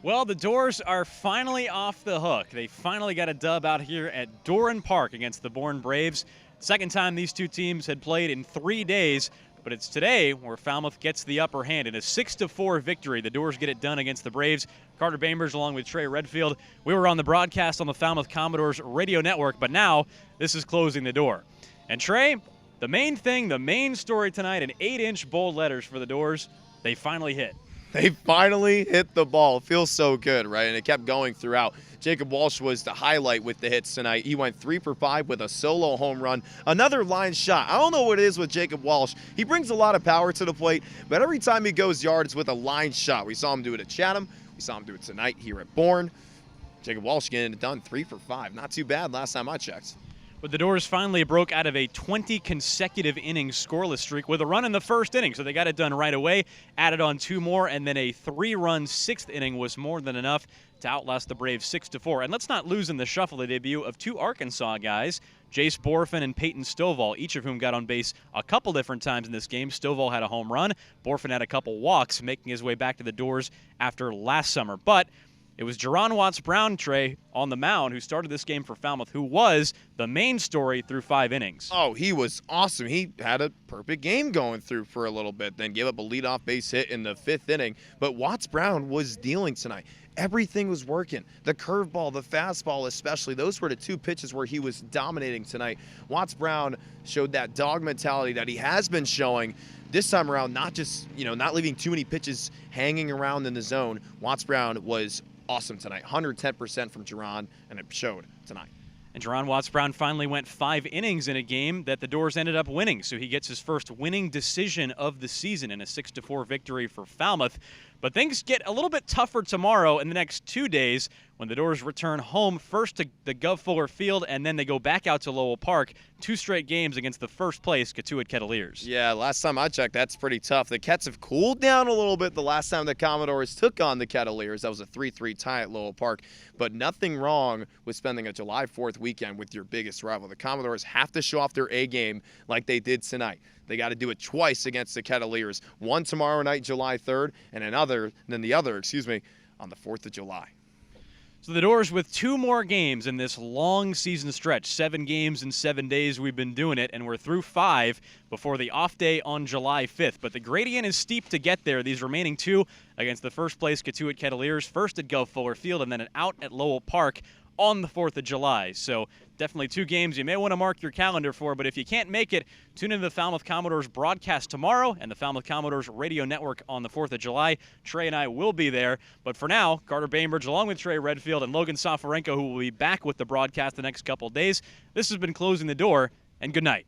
Well, the Doors are finally off the hook. They finally got a dub out here at Dore Park against the Bourne Braves. Second time these two teams had played in 3 days, but it's today where Falmouth gets the upper hand. In a 6-4 victory, the Doors get it done against the Braves. Carter Bainbridge along with Trey Redfield. We were on the broadcast on the Falmouth Commodores radio network, but now this is closing the door. And Trey, the main thing, the main story tonight in 8-inch bold letters for the Doors, they finally hit. They finally hit the ball. It feels so good, right? And it kept going throughout. Jacob Walsh was the highlight with the hits tonight. He went 3 for 5 with a solo home run. Another line shot. I don't know what it is with Jacob Walsh. He brings a lot of power to the plate, but every time he goes yard, it's with a line shot. We saw him do it at Chatham. We saw him do it tonight here at Bourne. Jacob Walsh getting it done 3 for 5. Not too bad last time I checked. But the Doors finally broke out of a 20 consecutive innings scoreless streak with a run in the first inning, so they got it done right away, added on 2 more, and then a 3-run 6th inning was more than enough to outlast the Braves 6-4. And let's not lose in the shuffle the debut of 2 Arkansas guys, Jace Borfin and Peyton Stovall, each of whom got on base a couple different times in this game. Stovall had a home run, Borfin had a couple walks, making his way back to the Doors after last summer. But it was Jerron Watts-Brown, Trey, on the mound who started this game for Falmouth, who was the main story through 5 innings. Oh, he was awesome. He had a perfect game going through for a little bit, then gave up a leadoff base hit in the 5th inning. But Watts-Brown was dealing tonight. Everything was working. The curveball, the fastball especially, those were the 2 pitches where he was dominating tonight. Watts-Brown showed that dog mentality that he has been showing this time around, not just, not leaving too many pitches hanging around in the zone. Watts-Brown was awesome tonight. 110% from Jerron, and it showed tonight. And Jerron Watts-Brown finally went 5 innings in a game that the Doors ended up winning, so he gets his first winning decision of the season in a 6-4 victory for Falmouth. But things get a little bit tougher tomorrow in the next 2 days when the Doors return home, first to the Gov Fuller Field, and then they go back out to Lowell Park. 2 straight games against the first-place Catuit-Kettleers. Yeah, last time I checked, that's pretty tough. The Cats have cooled down a little bit the last time the Commodores took on the Kettleers. That was a 3-3 tie at Lowell Park. But nothing wrong with spending a July 4th weekend with your biggest rival. The Commodores have to show off their A-game like they did tonight. They got to do it twice against the Kettleers. One tomorrow night, July 3rd, and the other, on the 4th of July. So the Doors with 2 more games in this long season stretch, 7 games in 7 days we've been doing it, and we're through 5 before the off day on July 5th. But the gradient is steep to get there. These remaining 2 against the first-place Catuit-Kettleers, first at Gov Fuller Field and then an out at Lowell Park on the 4th of July. So definitely 2 games you may want to mark your calendar for, but if you can't make it, tune into the Falmouth Commodores broadcast tomorrow and the Falmouth Commodores radio network on the 4th of July. Trey and I will be there. But for now, Carter Bainbridge along with Trey Redfield and Logan Safarenko, who will be back with the broadcast the next couple of days. This has been Closing the Door, and good night.